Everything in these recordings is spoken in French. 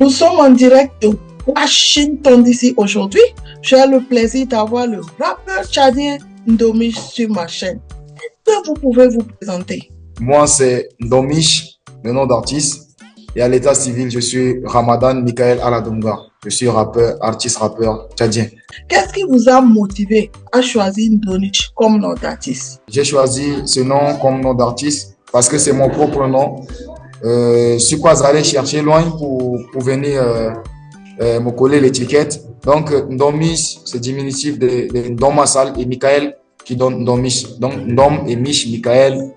Nous sommes en direct de Washington DC aujourd'hui. J'ai le plaisir d'avoir le rappeur tchadien Ndomish sur ma chaîne. Est-ce que vous pouvez vous présenter? Moi, c'est Ndomish, le nom d'artiste. Et à l'état civil, je suis Ramadan Michael Aladunga. Je suis rappeur, artiste-rappeur tchadien. Qu'est-ce qui vous a motivé à choisir Ndomish comme nom d'artiste? J'ai choisi ce nom comme nom d'artiste parce que c'est mon propre nom. Je suis pas allé chercher loin pour venir me coller l'étiquette. Donc, Ndomish, c'est diminutif de Ndomasal et Michael qui donne Ndomish. Donc, Ndom et Mish, Michael,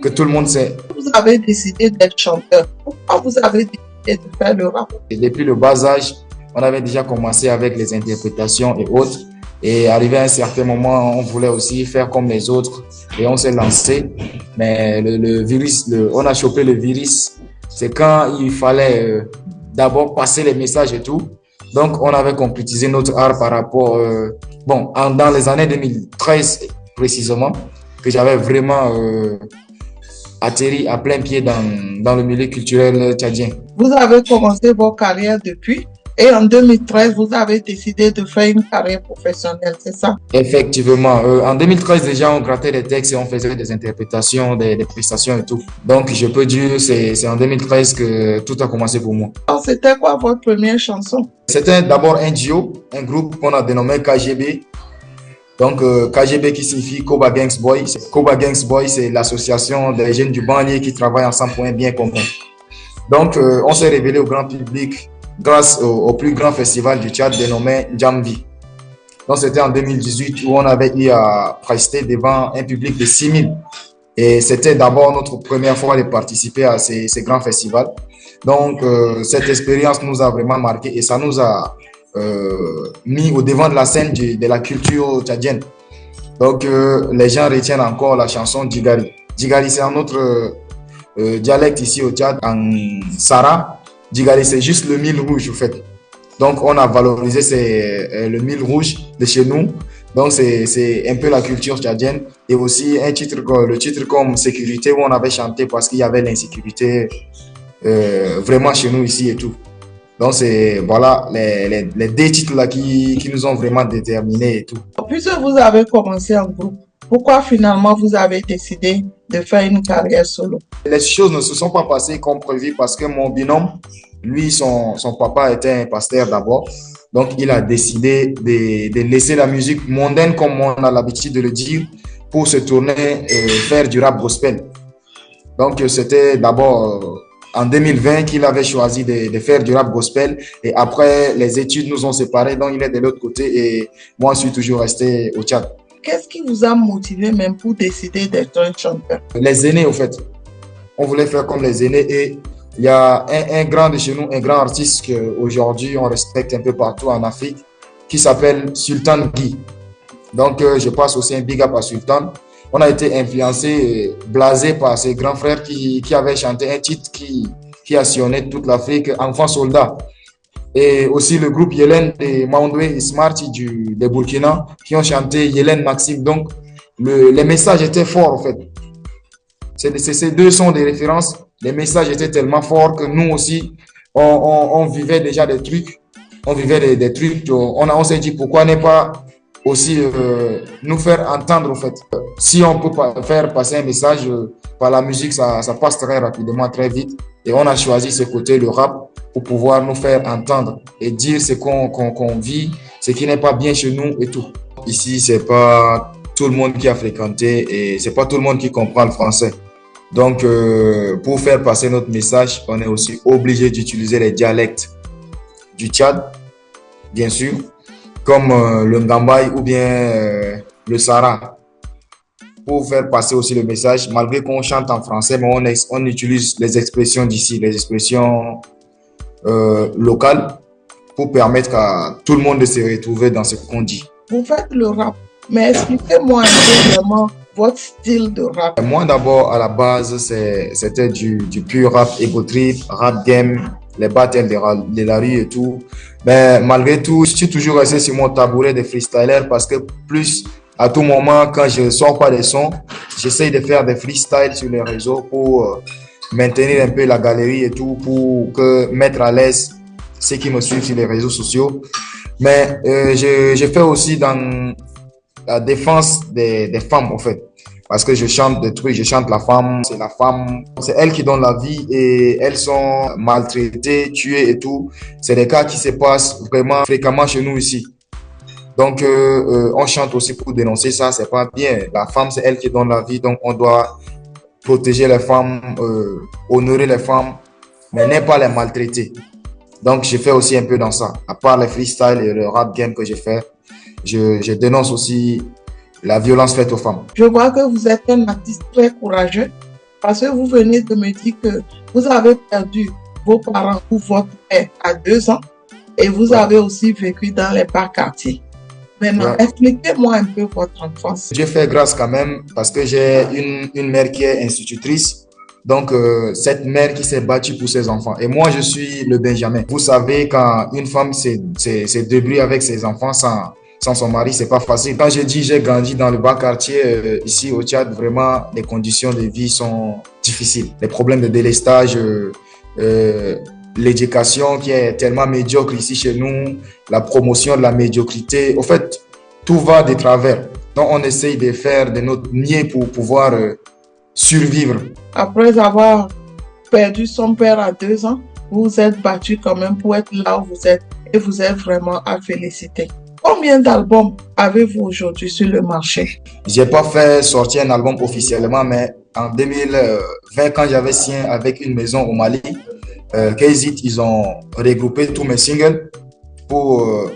que tout le monde sait. Vous avez décidé d'être chanteur. Pourquoi vous avez décidé de faire le rap? Et depuis le bas âge, on avait déjà commencé avec les interprétations et autres. Et arrivé à un certain moment, on voulait aussi faire comme les autres et on s'est lancé. Mais le virus, on a chopé le virus. C'est quand il fallait d'abord passer les messages et tout. Donc, on avait concrétisé notre art par rapport, dans les années 2013 précisément, que j'avais vraiment atterri à plein pied dans le milieu culturel tchadien. Vous avez commencé votre carrière depuis et en 2013, vous avez décidé de faire une carrière professionnelle, c'est ça? Effectivement. En 2013, déjà, on grattait des textes et on faisait des interprétations, des prestations et tout. Donc, je peux dire que c'est en 2013 que tout a commencé pour moi. Alors, c'était quoi votre première chanson? C'était d'abord un duo, un groupe qu'on a dénommé KGB. Donc, KGB qui signifie Koba Gangs Boy. Koba Gangs Boy, c'est l'association des jeunes du banlieue qui travaillent ensemble pour un bien commun. Donc, on s'est révélé au grand public grâce au plus grand festival du Tchad dénommé Djambi. Donc, c'était en 2018 où on avait eu à prester devant un public de 6000. Et c'était d'abord notre première fois de participer à ces grands festivals. Donc, cette expérience nous a vraiment marqué et ça nous a mis au devant de la scène de la culture tchadienne. Donc, les gens retiennent encore la chanson Djigari. Djigari, c'est un autre dialecte ici au Tchad, en Sara. Djigari, c'est juste le mil rouge, en fait. Donc, on a valorisé le mil rouge de chez nous. Donc, c'est un peu la culture tchadienne. Et aussi, le titre comme Sécurité, où on avait chanté parce qu'il y avait l'insécurité vraiment chez nous ici et tout. Donc, c'est voilà les deux titres là qui nous ont vraiment déterminés et tout. Puisque vous avez commencé en groupe, pourquoi finalement vous avez décidé de faire une carrière solo? Les choses ne se sont pas passées comme prévu parce que mon binôme, lui, son papa était un pasteur d'abord. Donc, il a décidé de laisser la musique mondaine, comme on a l'habitude de le dire, pour se tourner faire du rap gospel. Donc, c'était d'abord en 2020 qu'il avait choisi de faire du rap gospel. Et après, les études nous ont séparés. Donc, il est de l'autre côté et moi, je suis toujours resté au Tchad. Qu'est-ce qui vous a motivé même pour décider d'être un chanteur? Les aînés, au fait. On voulait faire comme les aînés et il y a un grand de chez nous, un grand artiste qu'aujourd'hui on respecte un peu partout en Afrique qui s'appelle Sultan Guy. Donc, je passe aussi un big up à Sultan. On a été influencé, blasé par ses grands frères qui avaient chanté un titre qui a sillonné toute l'Afrique, Enfant Soldat. Et aussi le groupe Yélène de Maoundoué et Smarty de Burkina qui ont chanté Yélène Maxime. Donc, les messages étaient forts en fait. Ces deux sont des références. Les messages étaient tellement forts que nous aussi, on vivait déjà des trucs. On vivait des trucs. On s'est dit pourquoi ne pas aussi nous faire entendre en fait. Si on peut faire passer un message par la musique, ça passe très rapidement, très vite. Et on a choisi ce côté, le rap, pour pouvoir nous faire entendre et dire ce qu'on vit, ce qui n'est pas bien chez nous et tout. Ici, c'est pas tout le monde qui a fréquenté et c'est pas tout le monde qui comprend le français. Donc, pour faire passer notre message, on est aussi obligé d'utiliser les dialectes du Tchad, bien sûr, comme le Ngambay ou bien le Sara, pour faire passer aussi le message, malgré qu'on chante en français, mais on utilise les expressions d'ici, les expressions locales, pour permettre à tout le monde de se retrouver dans ce qu'on dit. Vous faites le rap, mais expliquez-moi un peu vraiment votre style de rap. Moi, d'abord, à la base, c'était du pur rap, ego trip, rap game, les battles de la rue et tout. Mais malgré tout, je suis toujours resté sur mon tabouret de freestyler parce que plus à tout moment, quand je sors pas des sons, j'essaye de faire des freestyles sur les réseaux pour maintenir un peu la galerie et tout, pour mettre à l'aise ceux qui me suivent sur les réseaux sociaux. Mais je fais aussi dans la défense des femmes, en fait. Parce que je chante des trucs, je chante la femme, c'est elle qui donne la vie et elles sont maltraitées, tuées et tout. C'est des cas qui se passent vraiment fréquemment chez nous ici. Donc, on chante aussi pour dénoncer ça, c'est pas bien. La femme, c'est elle qui donne la vie, donc on doit protéger les femmes, honorer les femmes, mais ne pas les maltraiter. Donc, je fais aussi un peu dans ça. À part les freestyles et le rap game que je fais, je dénonce aussi la violence faite aux femmes. Je vois que vous êtes un artiste très courageux parce que vous venez de me dire que vous avez perdu vos parents ou votre père à 2 ans et vous avez aussi vécu dans les bas quartiers. Maintenant, expliquez-moi un peu votre enfance. Dieu fait grâce quand même parce que j'ai une mère qui est institutrice. Donc, cette mère qui s'est battue pour ses enfants. Et moi, je suis le Benjamin. Vous savez, quand une femme s'est débrouillée avec ses enfants sans son mari, c'est pas facile. Quand je dis j'ai grandi dans le bas quartier, ici au Tchad, vraiment, les conditions de vie sont difficiles. Les problèmes de délestage, l'éducation qui est tellement médiocre ici chez nous, la promotion de la médiocrité. Au fait, tout va de travers. Donc, on essaye de faire de notre mieux pour pouvoir survivre. Après avoir perdu son père à 2 ans, vous vous êtes battu quand même pour être là où vous êtes et vous êtes vraiment à féliciter. Combien d'albums avez-vous aujourd'hui sur le marché? J'ai pas fait sortir un album officiellement, mais en 2020, quand j'avais signé avec une maison au Mali, Kayzit, ils ont regroupé tous mes singles pour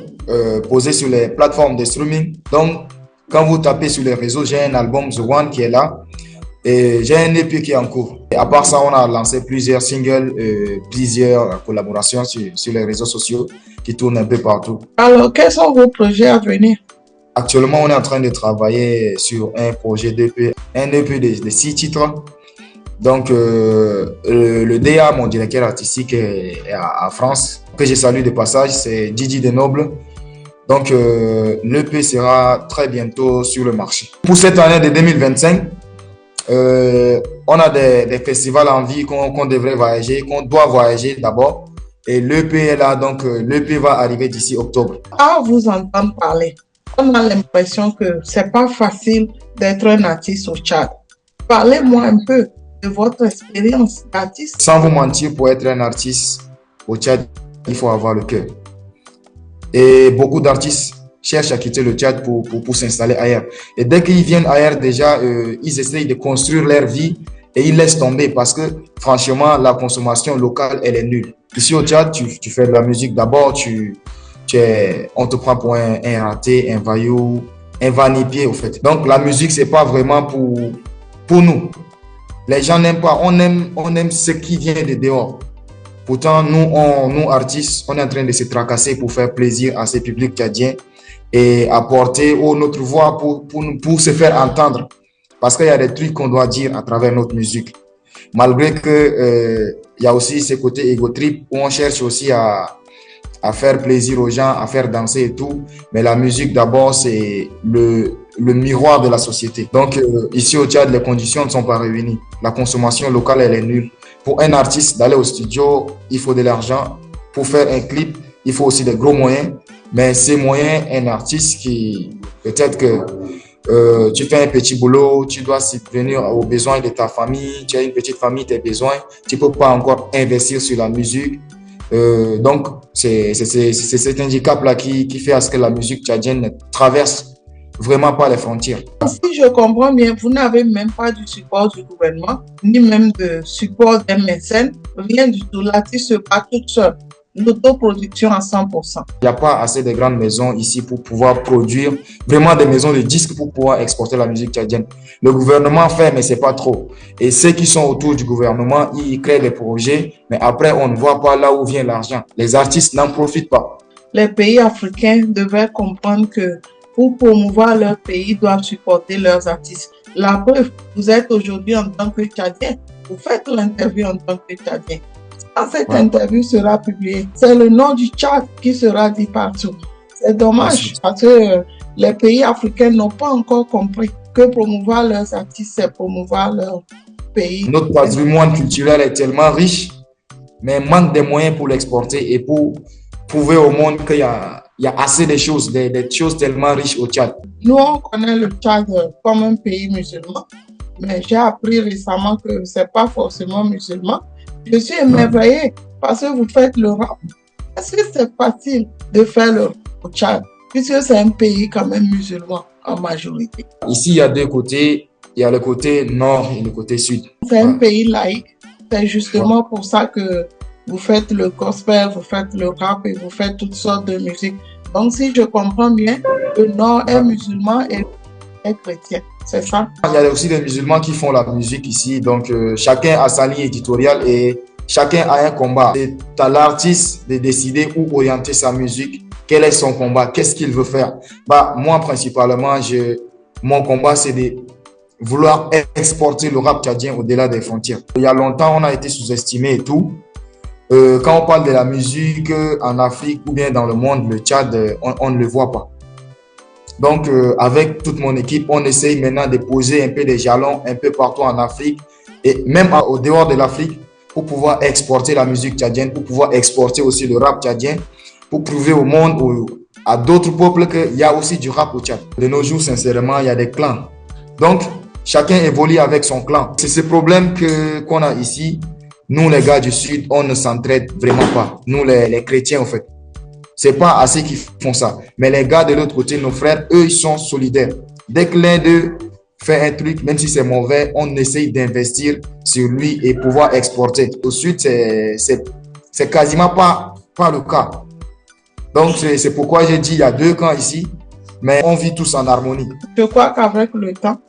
poser sur les plateformes de streaming. Donc, quand vous tapez sur les réseaux, j'ai un album The One qui est là et j'ai un EP qui est en cours. Et à part ça, on a lancé plusieurs singles, plusieurs collaborations sur les réseaux sociaux qui tournent un peu partout. Alors, quels sont vos projets à venir? Actuellement, on est en train de travailler sur un projet d'EP, un EP de 6 titres. Donc, le DA, mon directeur artistique, est à France, que je salue de passage, c'est Didi Denoble. Donc, l'EP sera très bientôt sur le marché. Pour cette année de 2025, on a des festivals en vie qu'on devrait voyager, qu'on doit voyager d'abord. Et l'EP est là, donc l'EP va arriver d'ici octobre. À vous entendre parler, on a l'impression que c'est pas facile d'être un artiste au Tchad. Parlez-moi un peu de votre expérience d'artiste. Sans vous mentir, pour être un artiste au Tchad, il faut avoir le cœur. Et beaucoup d'artistes cherchent à quitter le Tchad pour s'installer ailleurs. Et dès qu'ils viennent ailleurs, déjà, ils essayent de construire leur vie et ils laissent tomber parce que, franchement, la consommation locale, elle est nulle. Ici au Tchad, tu fais de la musique d'abord, on te prend pour un raté, un vaillou, un vanipié, au fait. Donc, la musique, c'est pas vraiment pour nous. Les gens n'aiment pas, on aime ce qui vient de dehors. Pourtant, nous, artistes, on est en train de se tracasser pour faire plaisir à ces publics tchadiens et apporter notre voix pour se faire entendre. Parce qu'il y a des trucs qu'on doit dire à travers notre musique. Malgré que il y a aussi ce côté ego trip où on cherche aussi à faire plaisir aux gens, à faire danser et tout. Mais la musique, d'abord, c'est le miroir de la société. Donc, ici au Tchad, les conditions ne sont pas réunies. La consommation locale, elle est nulle. Pour un artiste, d'aller au studio, il faut de l'argent. Pour faire un clip, il faut aussi des gros moyens. Mais ces moyens, un artiste qui, peut-être que tu fais un petit boulot, tu dois subvenir aux besoins de ta famille, tu as une petite famille, tes besoins, tu ne peux pas encore investir sur la musique. Donc, c'est cet handicap-là qui fait à ce que la musique tchadienne ne traverse vraiment pas les frontières. Si je comprends bien, vous n'avez même pas du support du gouvernement, ni même de support des mécènes, rien du tout. L'artiste se bat toute seule. L'autoproduction à 100%. Il n'y a pas assez de grandes maisons ici pour pouvoir produire vraiment des maisons de disques pour pouvoir exporter la musique tchadienne. Le gouvernement fait, mais c'est pas trop. Et ceux qui sont autour du gouvernement, ils créent des projets, mais après, on ne voit pas là où vient l'argent. Les artistes n'en profitent pas. Les pays africains devraient comprendre que pour promouvoir leur pays, ils doivent supporter leurs artistes. La preuve, vous êtes aujourd'hui en tant que Tchadien. Vous faites l'interview en tant que Tchadien. Quand cette interview sera publiée, c'est le nom du Tchad qui sera dit partout. C'est dommage parce que les pays africains n'ont pas encore compris que promouvoir leurs artistes, c'est promouvoir leur pays. Notre patrimoine culturel est tellement riche mais manque des moyens pour l'exporter et pour prouver au monde qu'il y a assez de choses, des choses tellement riches au Tchad. Nous, on connaît le Tchad comme un pays musulman, mais j'ai appris récemment que ce n'est pas forcément musulman. Je suis émerveillée parce que vous faites le rap. Est-ce que c'est facile de faire le rap au Tchad, puisque c'est un pays quand même musulman en majorité? Ici, il y a deux côtés. Il y a le côté nord et le côté sud. C'est un pays laïque. C'est justement pour ça que vous faites le gospel, vous faites le rap et vous faites toutes sortes de musique. Donc, si je comprends bien, le nord est musulman et le sud est chrétien. C'est ça? Il y a aussi des musulmans qui font la musique ici. Donc, chacun a sa ligne éditoriale et chacun a un combat. C'est à l'artiste de décider où orienter sa musique. Quel est son combat? Qu'est-ce qu'il veut faire? Moi, principalement, mon combat, c'est de vouloir exporter le rap tchadien au-delà des frontières. Il y a longtemps, on a été sous-estimé et tout. Quand on parle de la musique en Afrique ou bien dans le monde, le Tchad, on ne le voit pas. Donc, avec toute mon équipe, on essaye maintenant de poser un peu des jalons un peu partout en Afrique et même au dehors de l'Afrique pour pouvoir exporter la musique tchadienne, pour pouvoir exporter aussi le rap tchadien, pour prouver au monde, à d'autres peuples qu'il y a aussi du rap au Tchad. De nos jours, sincèrement, il y a des clans. Donc, chacun évolue avec son clan. C'est ce problème qu'on a ici. Nous, les gars du Sud, on ne s'entraide vraiment pas. Nous, les chrétiens, en fait. C'est pas assez qui font ça. Mais les gars de l'autre côté, nos frères, eux, ils sont solidaires. Dès que l'un d'eux fait un truc, même si c'est mauvais, on essaye d'investir sur lui et pouvoir exporter. Au Sud, c'est quasiment pas le cas. Donc, c'est pourquoi j'ai dit il y a deux camps ici, mais on vit tous en harmonie. Je crois qu'avec le temps,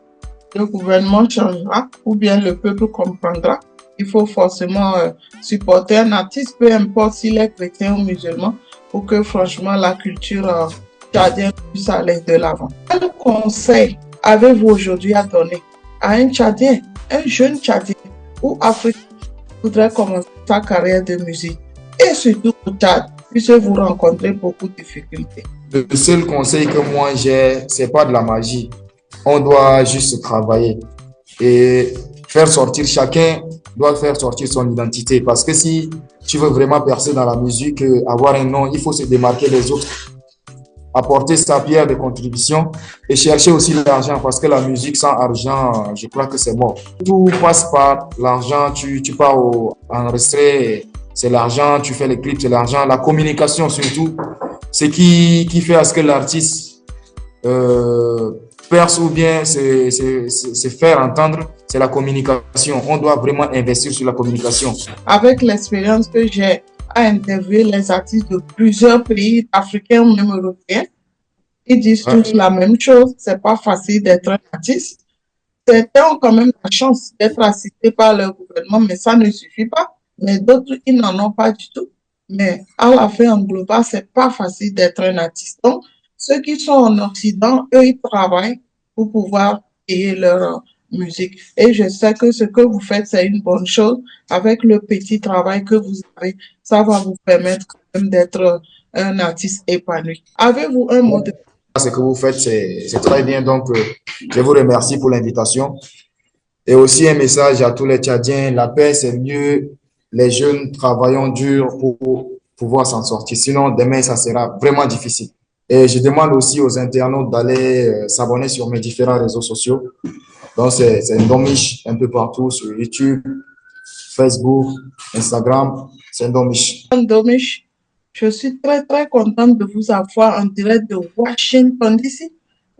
le gouvernement changera ou bien le peuple comprendra. Il faut forcément supporter un artiste, peu importe s'il est chrétien ou musulman, pour que franchement la culture tchadienne puisse aller de l'avant. Quel conseil avez-vous aujourd'hui à donner à un Tchadien, un jeune Tchadien ou Africain qui voudrait commencer sa carrière de musique et surtout au Tchad, puisque vous rencontrez beaucoup de difficultés? Le seul conseil que moi j'ai, c'est pas de la magie. On doit juste travailler et faire sortir, chacun doit faire sortir son identité. Parce que si tu veux vraiment percer dans la musique, avoir un nom, il faut se démarquer des autres, apporter sa pierre de contribution et chercher aussi l'argent. Parce que la musique sans argent, je crois que c'est mort. Tout passe par l'argent, tu pars enregistrer, c'est l'argent, tu fais les clips, c'est l'argent. La communication surtout, c'est qui fait à ce que l'artiste perce ou bien se faire entendre, c'est la communication. On doit vraiment investir sur la communication. Avec l'expérience que j'ai à interviewer les artistes de plusieurs pays africains ou même européens, ils disent tous la même chose. C'est pas facile d'être un artiste. Certains ont quand même la chance d'être assistés par leur gouvernement, mais ça ne suffit pas. Mais d'autres, ils n'en ont pas du tout. Mais à la fin, en global, c'est pas facile d'être un artiste. Donc, ceux qui sont en Occident, eux, ils travaillent pour pouvoir payer leur musique. Et je sais que ce que vous faites, c'est une bonne chose. Avec le petit travail que vous avez, ça va vous permettre quand même d'être un artiste épanoui. Avez-vous un mot de... Ce que vous faites, c'est très bien. Donc, je vous remercie pour l'invitation. Et aussi un message à tous les Tchadiens. La paix, c'est mieux. Les jeunes travaillons dur pour pouvoir s'en sortir. Sinon, demain, ça sera vraiment difficile. Et je demande aussi aux internautes d'aller s'abonner sur mes différents réseaux sociaux. Donc, c'est Ndomish un peu partout sur YouTube, Facebook, Instagram. C'est Ndomish. Ndomish, je suis très, très contente de vous avoir en direct de Washington DC.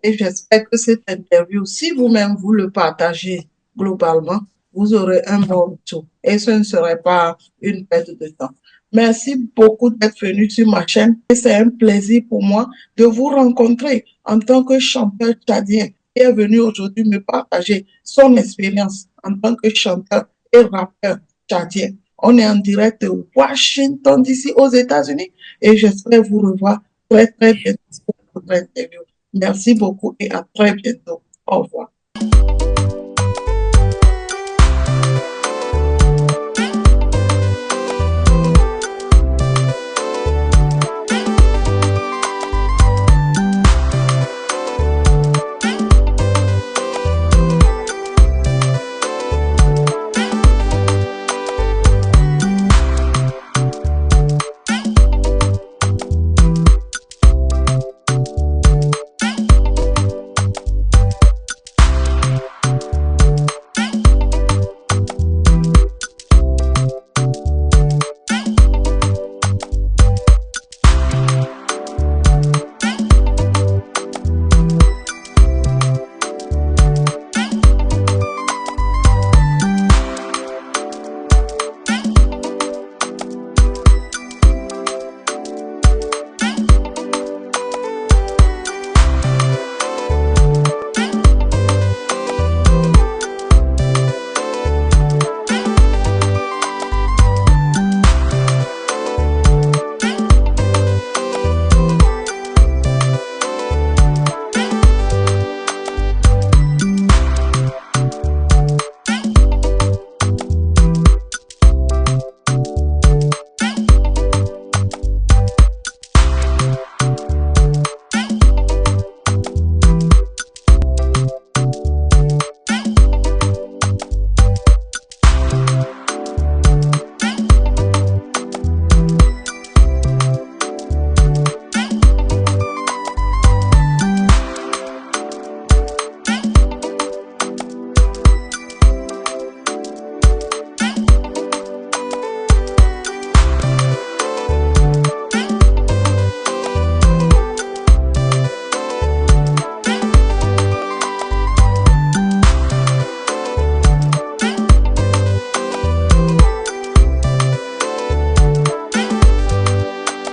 Et j'espère que cette interview, si vous-même vous le partagez globalement, vous aurez un bon retour. Et ce ne serait pas une perte de temps. Merci beaucoup d'être venu sur ma chaîne. Et c'est un plaisir pour moi de vous rencontrer en tant que chanteur tchadien qui est venu aujourd'hui me partager son expérience en tant que chanteur et rappeur tchadien. On est en direct de Washington DC aux États-Unis et j'espère vous revoir très, très bientôt pour votre interview. Merci beaucoup et à très bientôt. Au revoir.